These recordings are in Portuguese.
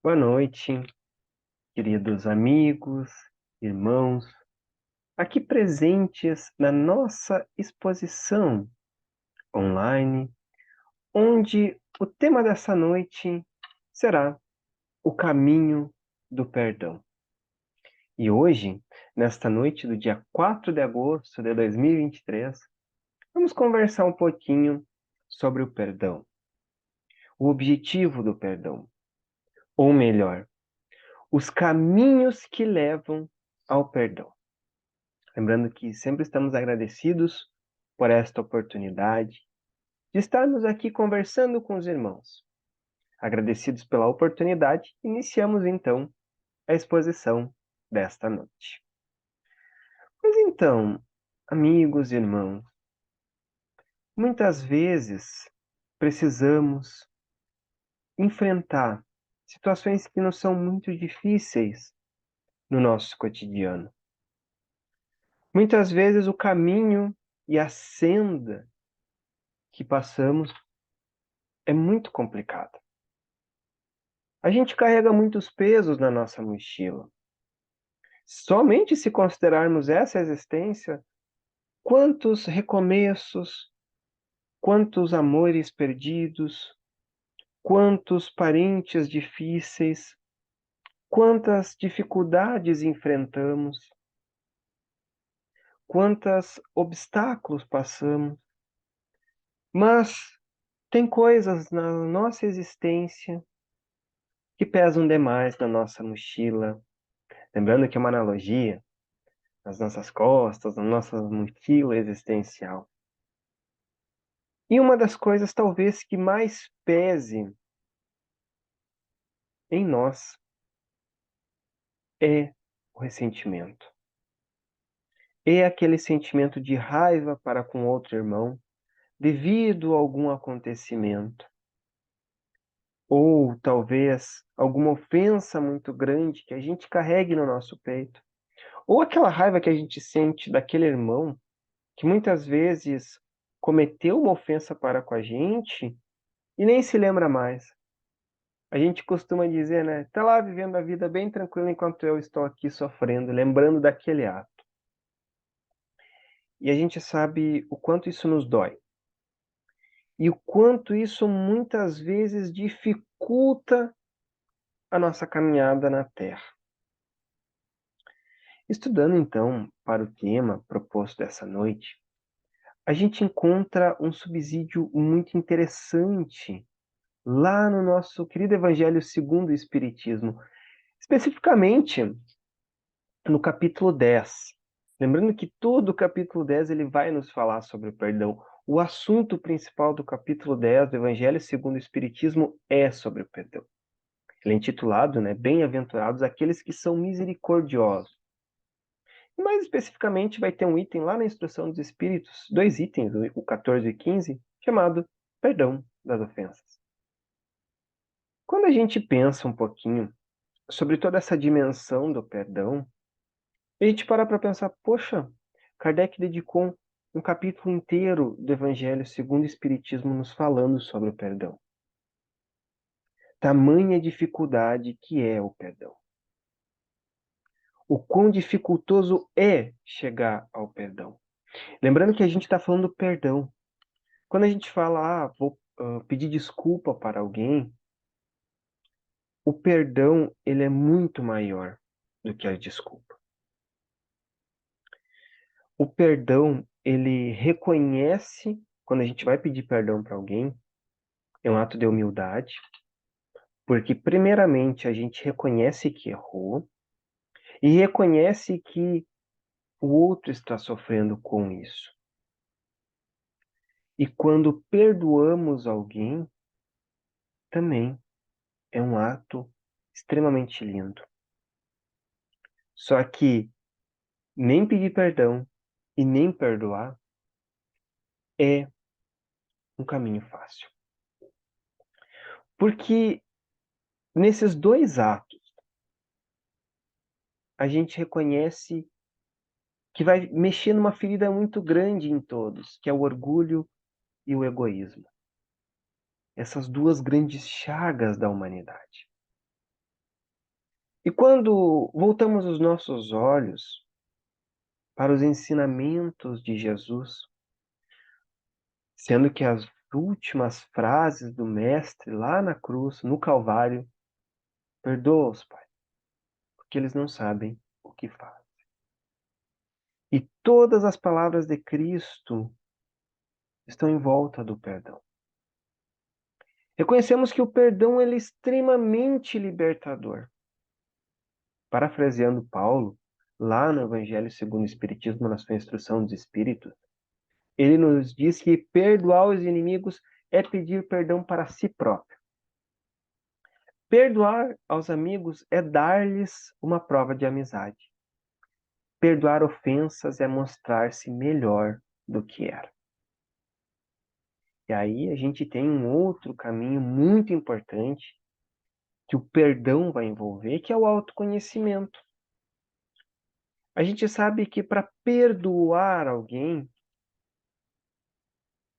Boa noite, queridos amigos, irmãos, aqui presentes na nossa exposição online, onde o tema dessa noite será o caminho do perdão. E hoje, nesta noite do dia 4 de agosto de 2023, vamos conversar um pouquinho sobre o perdão, o objetivo do perdão, ou melhor, os caminhos que levam ao perdão. Lembrando que sempre estamos agradecidos por esta oportunidade de estarmos aqui conversando com os irmãos. Agradecidos pela oportunidade, iniciamos então a exposição desta noite. Pois então, amigos e irmãos, muitas vezes precisamos enfrentar situações que nos são muito difíceis no nosso cotidiano. Muitas vezes o caminho e a senda que passamos é muito complicado. A gente carrega muitos pesos na nossa mochila. Somente se considerarmos essa existência, quantos recomeços, quantos amores perdidos, quantos parentes difíceis, quantas dificuldades enfrentamos, quantos obstáculos passamos. Mas tem coisas na nossa existência que pesam demais na nossa mochila. Lembrando que é uma analogia, nas nossas costas, na nossa mochila existencial. E uma das coisas talvez que mais pese em nós é o ressentimento. É aquele sentimento de raiva para com outro irmão devido a algum acontecimento. Ou talvez alguma ofensa muito grande que a gente carregue no nosso peito. Ou aquela raiva que a gente sente daquele irmão que muitas vezes cometeu uma ofensa para com a gente e nem se lembra mais. A gente costuma dizer, né? Tá lá vivendo a vida bem tranquila enquanto eu estou aqui sofrendo, lembrando daquele ato. E a gente sabe o quanto isso nos dói. E o quanto isso muitas vezes dificulta a nossa caminhada na Terra. Estudando então para o tema proposto dessa noite, a gente encontra um subsídio muito interessante lá no nosso querido Evangelho segundo o Espiritismo, especificamente no capítulo 10. Lembrando que todo o capítulo 10 ele vai nos falar sobre o perdão. O assunto principal do capítulo 10 do Evangelho segundo o Espiritismo é sobre o perdão. Ele é intitulado, né, Bem-aventurados aqueles que são misericordiosos. E mais especificamente vai ter um item lá na Instrução dos Espíritos, dois itens, o 14 e 15, chamado Perdão das Ofensas. Quando a gente pensa um pouquinho sobre toda essa dimensão do perdão, a gente para pensar, poxa, Kardec dedicou um capítulo inteiro do Evangelho segundo o Espiritismo nos falando sobre o perdão. Tamanha dificuldade que é o perdão. O quão dificultoso é chegar ao perdão. Lembrando que a gente está falando do perdão. Quando a gente fala, vou pedir desculpa para alguém, o perdão ele é muito maior do que a desculpa. O perdão, ele reconhece, quando a gente vai pedir perdão para alguém, é um ato de humildade, porque primeiramente a gente reconhece que errou e reconhece que o outro está sofrendo com isso. E quando perdoamos alguém, também é um ato extremamente lindo. Só que nem pedir perdão e nem perdoar é um caminho fácil. Porque nesses dois atos, a gente reconhece que vai mexer numa ferida muito grande em todos, que é o orgulho e o egoísmo. Essas duas grandes chagas da humanidade. E quando voltamos os nossos olhos para os ensinamentos de Jesus, sendo que as últimas frases do Mestre lá na cruz, no Calvário, perdoa-os, Pai, porque eles não sabem o que fazem. E todas as palavras de Cristo estão em volta do perdão. Reconhecemos que o perdão é extremamente libertador. Parafraseando Paulo, lá no Evangelho segundo o Espiritismo, na sua instrução dos Espíritos, ele nos diz que perdoar os inimigos é pedir perdão para si próprio. Perdoar aos amigos é dar-lhes uma prova de amizade. Perdoar ofensas é mostrar-se melhor do que era. E aí a gente tem um outro caminho muito importante que o perdão vai envolver, que é o autoconhecimento. A gente sabe que para perdoar alguém,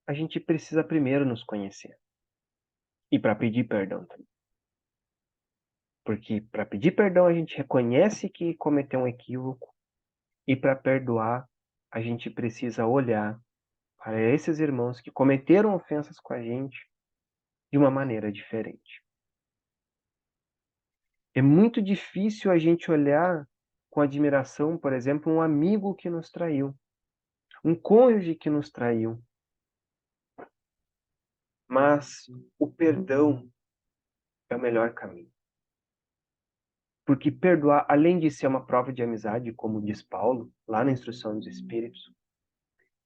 a gente precisa primeiro nos conhecer. E para pedir perdão também. Porque para pedir perdão a gente reconhece que cometeu um equívoco. E para perdoar, a gente precisa olhar para esses irmãos que cometeram ofensas com a gente de uma maneira diferente. É muito difícil a gente olhar com admiração, por exemplo, um amigo que nos traiu, um cônjuge que nos traiu. Mas o perdão é o melhor caminho. Porque perdoar, além de ser uma prova de amizade, como diz Paulo, lá na instrução dos Espíritos,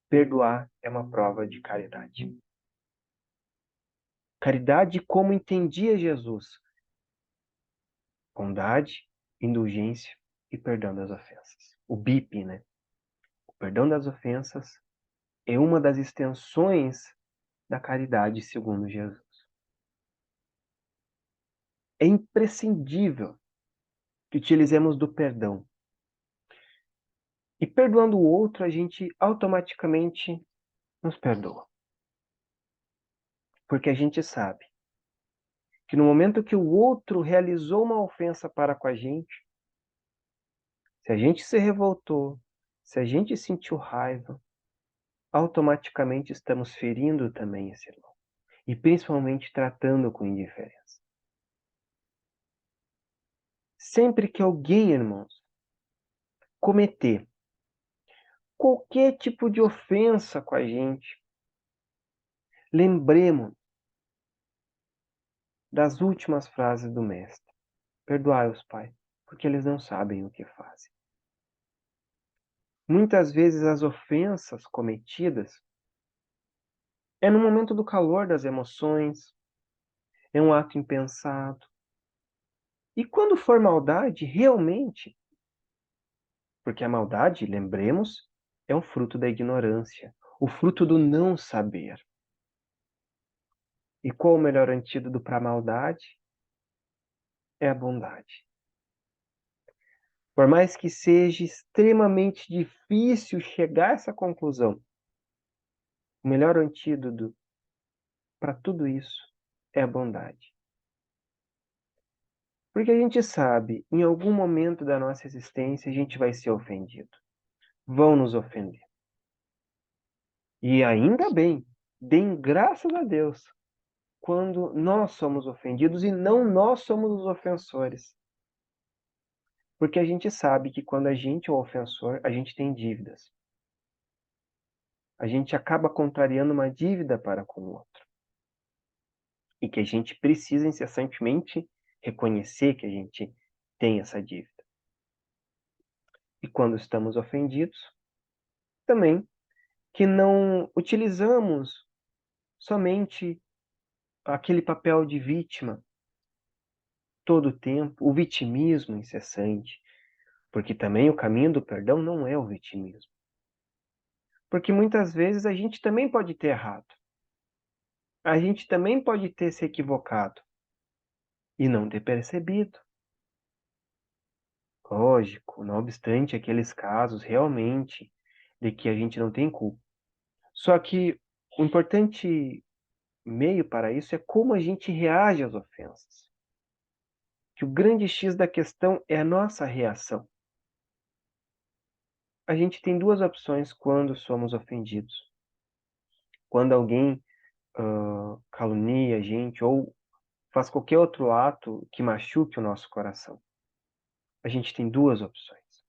perdoar é uma prova de caridade. Caridade como entendia Jesus. Bondade, indulgência e perdão das ofensas. O BIP, né? O perdão das ofensas é uma das extensões da caridade segundo Jesus. É imprescindível que utilizemos do perdão. E perdoando o outro, a gente automaticamente nos perdoa. Porque a gente sabe que no momento que o outro realizou uma ofensa para com a gente, se a gente se revoltou, se a gente sentiu raiva, automaticamente estamos ferindo também esse irmão. E principalmente tratando com indiferença. Sempre que alguém, irmãos, cometer qualquer tipo de ofensa com a gente, lembremos das últimas frases do Mestre. Perdoai-os, Pai, porque eles não sabem o que fazem. Muitas vezes as ofensas cometidas é no momento do calor das emoções, é um ato impensado. E quando for maldade, realmente, porque a maldade, lembremos, é um fruto da ignorância, o fruto do não saber. E qual o melhor antídoto para a maldade? É a bondade. Por mais que seja extremamente difícil chegar a essa conclusão, o melhor antídoto para tudo isso é a bondade. Porque a gente sabe, em algum momento da nossa existência, a gente vai ser ofendido. Vão nos ofender. E ainda bem, deem graças a Deus, quando nós somos ofendidos e não nós somos os ofensores. Porque a gente sabe que quando a gente é o ofensor, a gente tem dívidas. A gente acaba contrariando uma dívida para com o outro. E que a gente precisa incessantemente reconhecer que a gente tem essa dívida. E quando estamos ofendidos, também que não utilizamos somente aquele papel de vítima todo o tempo, o vitimismo incessante, porque também o caminho do perdão não é o vitimismo. Porque muitas vezes a gente também pode ter errado. A gente também pode ter se equivocado e não ter percebido. Lógico, não obstante aqueles casos realmente de que a gente não tem culpa. Só que o importante meio para isso é como a gente reage às ofensas. que o grande X da questão é a nossa reação. A gente tem duas opções quando somos ofendidos. Quando alguém calunia a gente ou faz qualquer outro ato que machuque o nosso coração. A gente tem duas opções.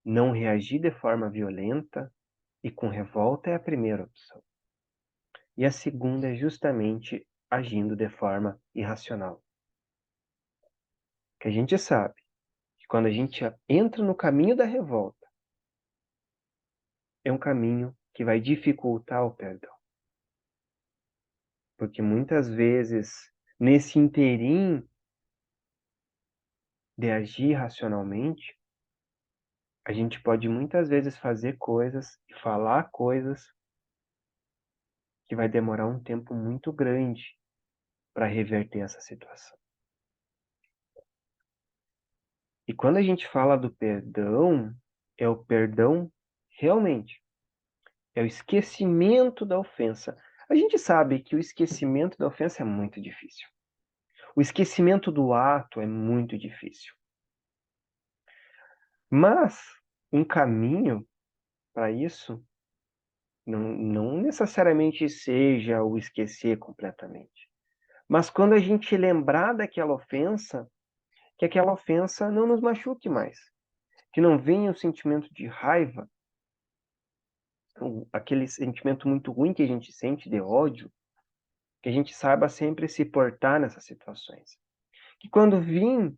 Não reagir de forma violenta e com revolta é a primeira opção. E a segunda é justamente agindo de forma irracional. Que a gente sabe que quando a gente entra no caminho da revolta, é um caminho que vai dificultar o perdão. Porque muitas vezes, nesse interim de agir racionalmente, a gente pode muitas vezes fazer coisas e falar coisas que vai demorar um tempo muito grande para reverter essa situação. E quando a gente fala do perdão, é o perdão realmente. É o esquecimento da ofensa. A gente sabe que o esquecimento da ofensa é muito difícil. O esquecimento do ato é muito difícil. Mas um caminho para isso não necessariamente seja o esquecer completamente. Mas quando a gente lembrar daquela ofensa, que aquela ofensa não nos machuque mais. Que não venha o sentimento de raiva, aquele sentimento muito ruim que a gente sente de ódio, que a gente saiba sempre se portar nessas situações. Que quando vir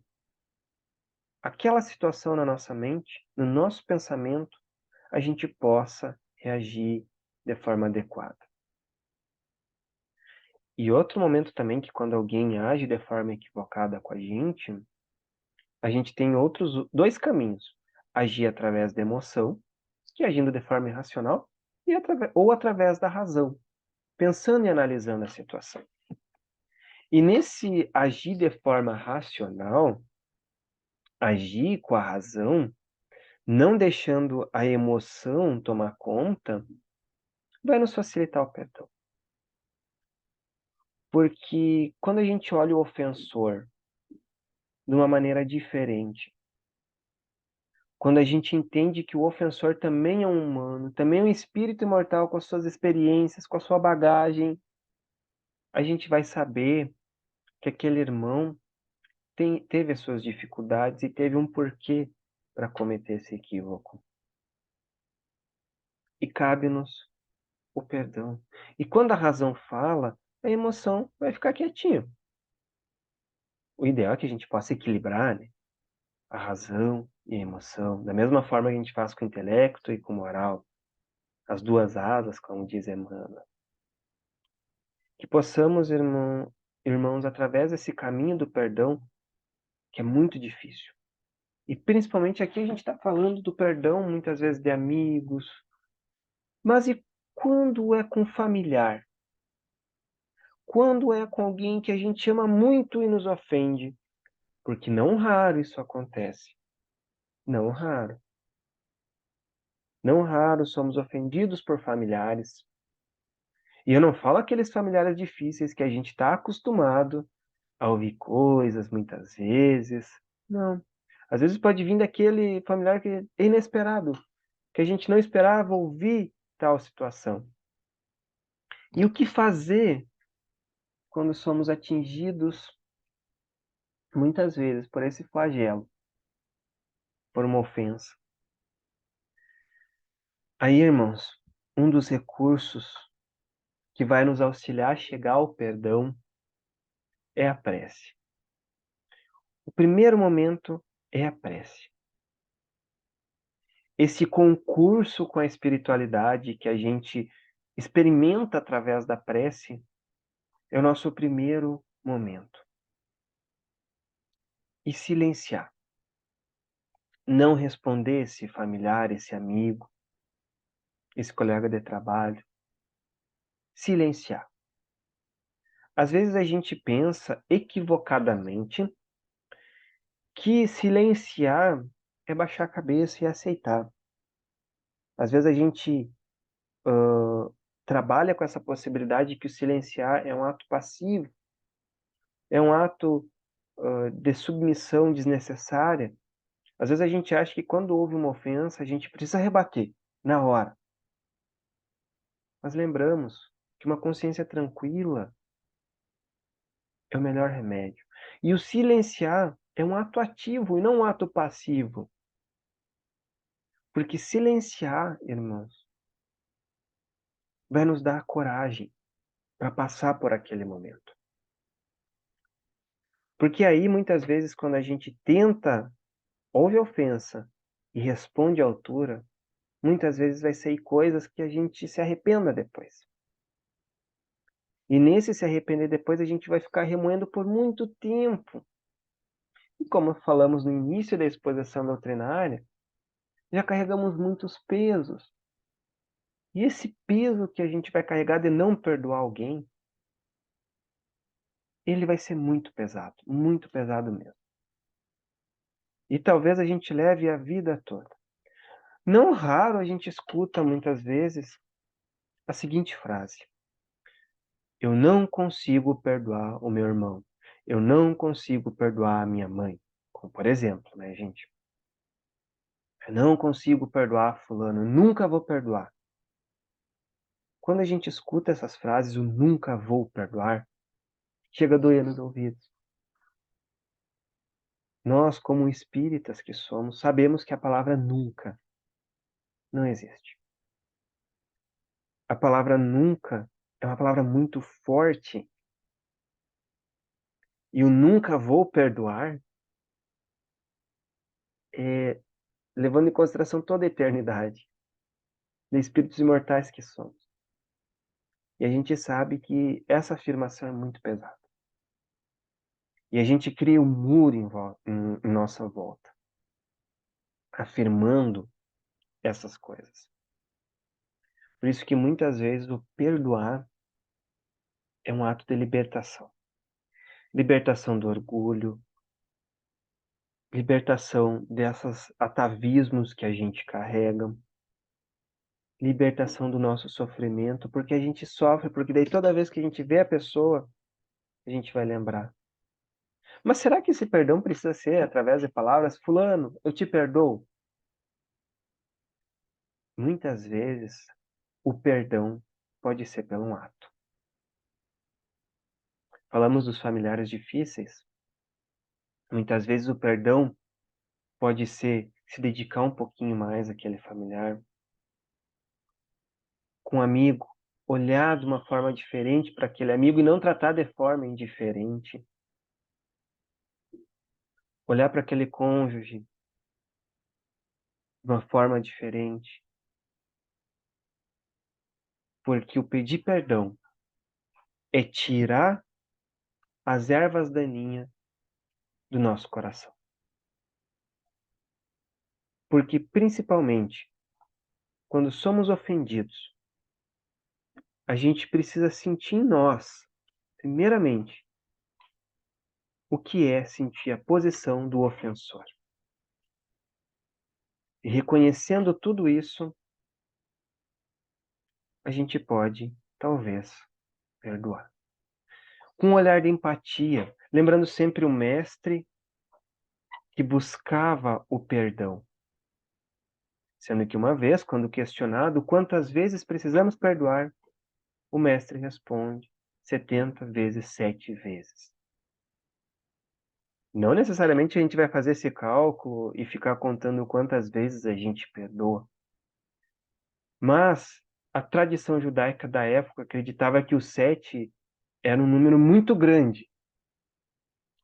aquela situação na nossa mente, no nosso pensamento, a gente possa reagir de forma adequada. E outro momento também que quando alguém age de forma equivocada com a gente tem outros dois caminhos. Agir através da emoção, que é agindo de forma irracional, ou através da razão, pensando e analisando a situação. E nesse agir de forma racional, agir com a razão, não deixando a emoção tomar conta, vai nos facilitar o perdão. Porque quando a gente olha o ofensor de uma maneira diferente, quando a gente entende que o ofensor também é um humano, também é um espírito imortal com as suas experiências, com a sua bagagem, a gente vai saber que aquele irmão teve as suas dificuldades e teve um porquê para cometer esse equívoco. E cabe-nos o perdão. E quando a razão fala, a emoção vai ficar quietinha. O ideal é que a gente possa equilibrar, né, a razão e a emoção, da mesma forma que a gente faz com o intelecto e com a moral, as duas asas, como diz Emmanuel. Que possamos, irmãos, através desse caminho do perdão, que é muito difícil. E principalmente aqui a gente está falando do perdão, muitas vezes de amigos. Mas e quando é com familiar? Quando é com alguém que a gente ama muito e nos ofende? Porque não raro isso acontece. Não raro. Não raro somos ofendidos por familiares. E eu não falo aqueles familiares difíceis que a gente está acostumado a ouvir coisas muitas vezes. Não. Às vezes pode vir daquele familiar que é inesperado, que a gente não esperava ouvir tal situação. E o que fazer quando somos atingidos muitas vezes por esse flagelo, por uma ofensa? Aí, irmãos, um dos recursos que vai nos auxiliar a chegar ao perdão é a prece. O primeiro momento é a prece. Esse concurso com a espiritualidade que a gente experimenta através da prece é o nosso primeiro momento. E silenciar. Não responder esse familiar, esse amigo, esse colega de trabalho. Silenciar. Às vezes a gente pensa equivocadamente que silenciar é baixar a cabeça e aceitar. Às vezes a gente trabalha com essa possibilidade que o silenciar é um ato passivo, é um ato de submissão desnecessária. Às vezes a gente acha que quando houve uma ofensa, a gente precisa rebater na hora. Mas lembramos que uma consciência tranquila é o melhor remédio. E o silenciar é um ato ativo e não um ato passivo. Porque silenciar, irmãos, vai nos dar coragem para passar por aquele momento. Porque aí, muitas vezes, quando a gente ouve a ofensa e responde à altura, muitas vezes vai sair coisas que a gente se arrependa depois. E nesse se arrepender depois, a gente vai ficar remoendo por muito tempo. E como falamos no início da exposição doutrinária, já carregamos muitos pesos. E esse peso que a gente vai carregar de não perdoar alguém, ele vai ser muito pesado mesmo. E talvez a gente leve a vida toda. Não raro a gente escuta muitas vezes a seguinte frase: eu não consigo perdoar o meu irmão. Eu não consigo perdoar a minha mãe. Como por exemplo, né, gente? Eu não consigo perdoar fulano, eu nunca vou perdoar. Quando a gente escuta essas frases, o nunca vou perdoar, chega a doer nos ouvidos. Nós, como espíritas que somos, sabemos que a palavra nunca não existe. A palavra nunca é uma palavra muito forte. E o nunca vou perdoar é levando em consideração toda a eternidade, de espíritos imortais que somos. E a gente sabe que essa afirmação é muito pesada. E a gente cria um muro em nossa volta, afirmando essas coisas. Por isso que muitas vezes o perdoar é um ato de libertação. Libertação do orgulho, libertação desses atavismos que a gente carrega, libertação do nosso sofrimento, porque a gente sofre, porque daí toda vez que a gente vê a pessoa, a gente vai lembrar. Mas será que esse perdão precisa ser através de palavras? Fulano, eu te perdoo. Muitas vezes, o perdão pode ser pelo um ato. Falamos dos familiares difíceis. Muitas vezes o perdão pode ser se dedicar um pouquinho mais àquele familiar. Com um amigo, olhar de uma forma diferente para aquele amigo e não tratar de forma indiferente. Olhar para aquele cônjuge de uma forma diferente. Porque o pedir perdão é tirar as ervas daninhas do nosso coração. Porque, principalmente, quando somos ofendidos, a gente precisa sentir em nós, primeiramente, o que é sentir a posição do ofensor. E reconhecendo tudo isso, a gente pode, talvez, perdoar. Com um olhar de empatia, lembrando sempre o mestre que buscava o perdão. Sendo que uma vez, quando questionado quantas vezes precisamos perdoar, o mestre responde 70 vezes 7 vezes. Não necessariamente a gente vai fazer esse cálculo e ficar contando quantas vezes a gente perdoa. Mas a tradição judaica da época acreditava que o 7 era um número muito grande.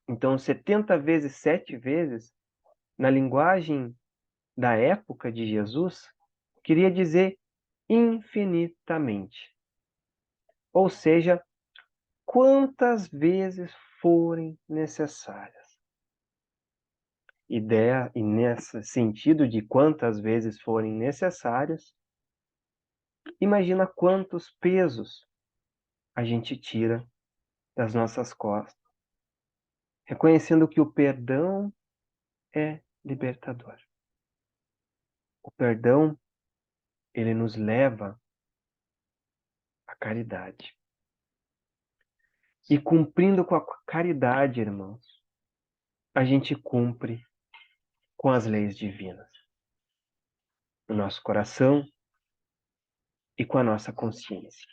Então, 70 vezes 7 vezes, na linguagem da época de Jesus, queria dizer infinitamente. Ou seja, quantas vezes forem necessárias. E nesse sentido de quantas vezes forem necessárias, imagina quantos pesos a gente tira das nossas costas, reconhecendo que o perdão é libertador. O perdão, ele nos leva à caridade. E cumprindo com a caridade, irmãos, a gente cumpre com as leis divinas no nosso coração e com a nossa consciência.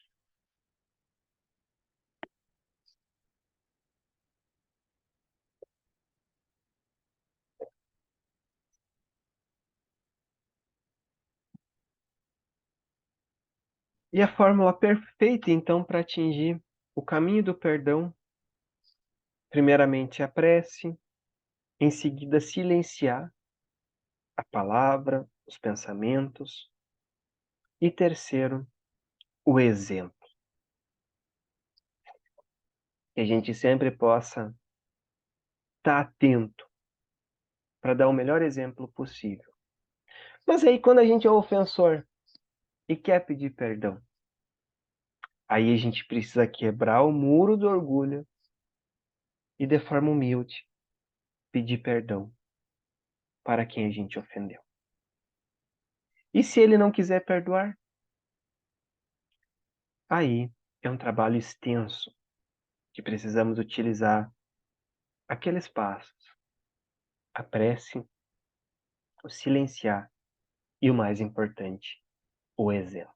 E a fórmula perfeita, então, para atingir o caminho do perdão, primeiramente a prece, em seguida silenciar a palavra, os pensamentos, e terceiro, o exemplo. Que a gente sempre possa estar atento para dar o melhor exemplo possível. Mas aí, quando a gente é ofensor e quer pedir perdão, aí a gente precisa quebrar o muro do orgulho e, de forma humilde, pedir perdão para quem a gente ofendeu. E se ele não quiser perdoar, aí é um trabalho extenso que precisamos utilizar aqueles passos, a prece, o silenciar e o mais importante, o exemplo.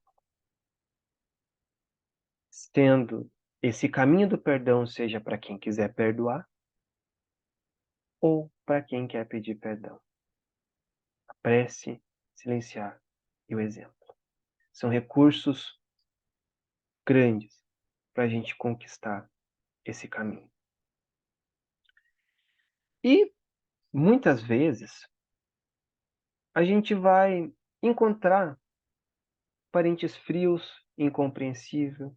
Sendo esse caminho do perdão seja para quem quiser perdoar ou para quem quer pedir perdão. A prece, silenciar e o exemplo. São recursos grandes para a gente conquistar esse caminho. E muitas vezes a gente vai encontrar parentes frios, incompreensível.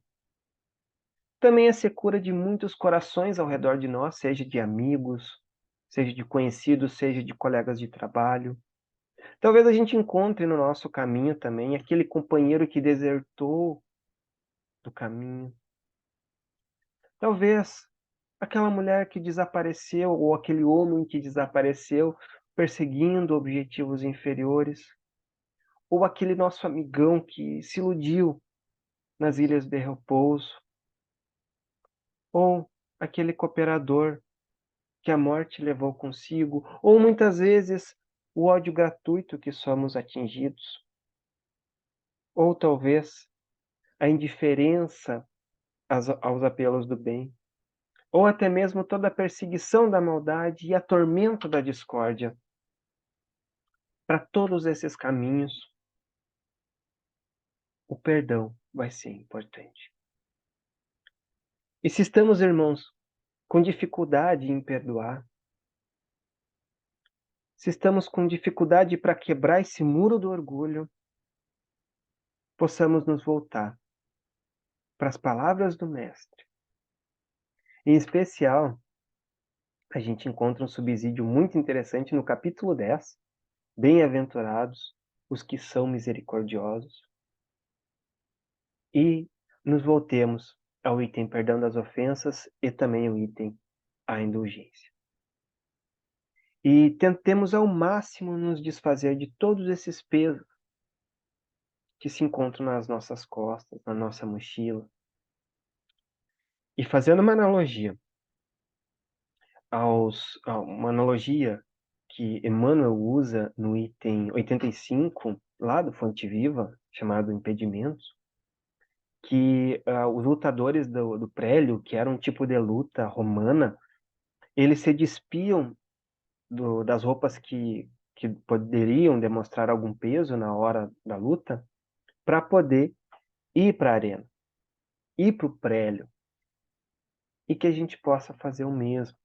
Também a secura de muitos corações ao redor de nós, seja de amigos, seja de conhecidos, seja de colegas de trabalho. Talvez a gente encontre no nosso caminho também aquele companheiro que desertou do caminho. Talvez aquela mulher que desapareceu ou aquele homem que desapareceu perseguindo objetivos inferiores. Ou aquele nosso amigão que se iludiu nas Ilhas de Repouso. Ou aquele cooperador que a morte levou consigo. Ou muitas vezes o ódio gratuito que somos atingidos. Ou talvez a indiferença aos apelos do bem, ou até mesmo toda a perseguição da maldade e a tormenta da discórdia. Para todos esses caminhos, o perdão vai ser importante. E se estamos, irmãos, com dificuldade em perdoar, se estamos com dificuldade para quebrar esse muro do orgulho, possamos nos voltar para as palavras do Mestre. Em especial, a gente encontra um subsídio muito interessante no capítulo 10, Bem-aventurados os que são misericordiosos. E nos voltemos ao item perdão das ofensas e também ao item a indulgência. E tentemos ao máximo nos desfazer de todos esses pesos que se encontram nas nossas costas, na nossa mochila. E fazendo uma analogia que Emmanuel usa no item 85, lá do Fonte Viva, chamado Impedimentos, que os lutadores do prélio, que era um tipo de luta romana, eles se despiam das roupas que poderiam demonstrar algum peso na hora da luta, para poder ir para a arena, ir para o prélio, e que a gente possa fazer o mesmo.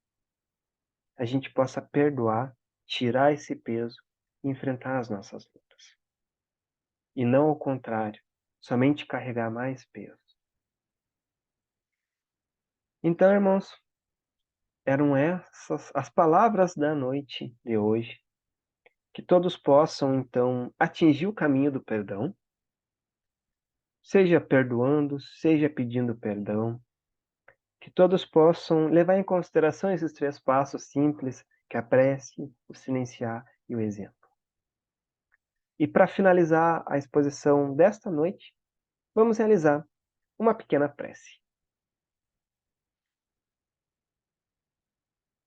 A gente possa perdoar, tirar esse peso e enfrentar as nossas lutas. E não ao contrário, somente carregar mais peso. Então, irmãos, eram essas as palavras da noite de hoje. Que todos possam, então, atingir o caminho do perdão, seja perdoando, seja pedindo perdão. Que todos possam levar em consideração esses 3 passos simples, que é a prece, o silenciar e o exemplo. E para finalizar a exposição desta noite, vamos realizar uma pequena prece.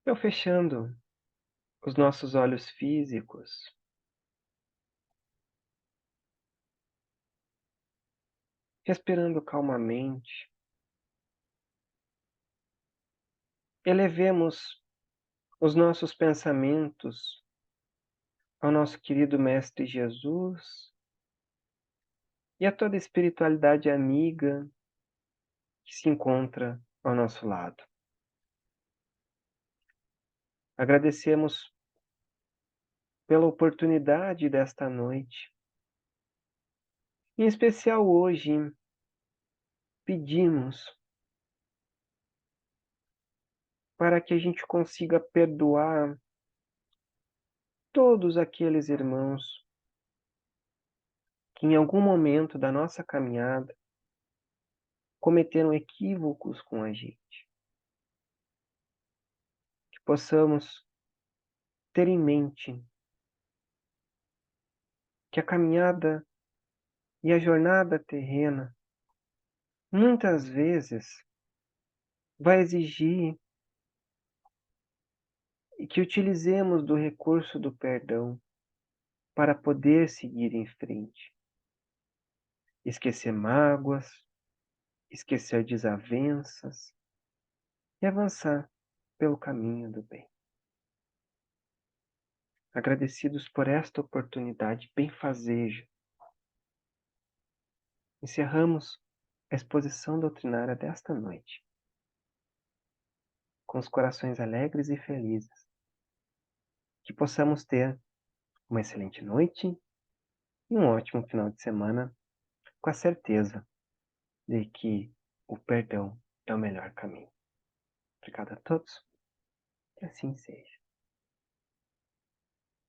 Eu fechando os nossos olhos físicos, respirando calmamente. Elevemos os nossos pensamentos ao nosso querido Mestre Jesus e a toda a espiritualidade amiga que se encontra ao nosso lado. Agradecemos pela oportunidade desta noite. Em especial hoje, pedimos para que a gente consiga perdoar todos aqueles irmãos que em algum momento da nossa caminhada cometeram equívocos com a gente. Que possamos ter em mente que a caminhada e a jornada terrena muitas vezes vai exigir que utilizemos do recurso do perdão para poder seguir em frente, esquecer mágoas, esquecer desavenças e avançar pelo caminho do bem. Agradecidos por esta oportunidade benfazeja, encerramos a exposição doutrinária desta noite, com os corações alegres e felizes, que possamos ter uma excelente noite e um ótimo final de semana, com a certeza de que o perdão é o melhor caminho. Obrigado a todos, que assim seja.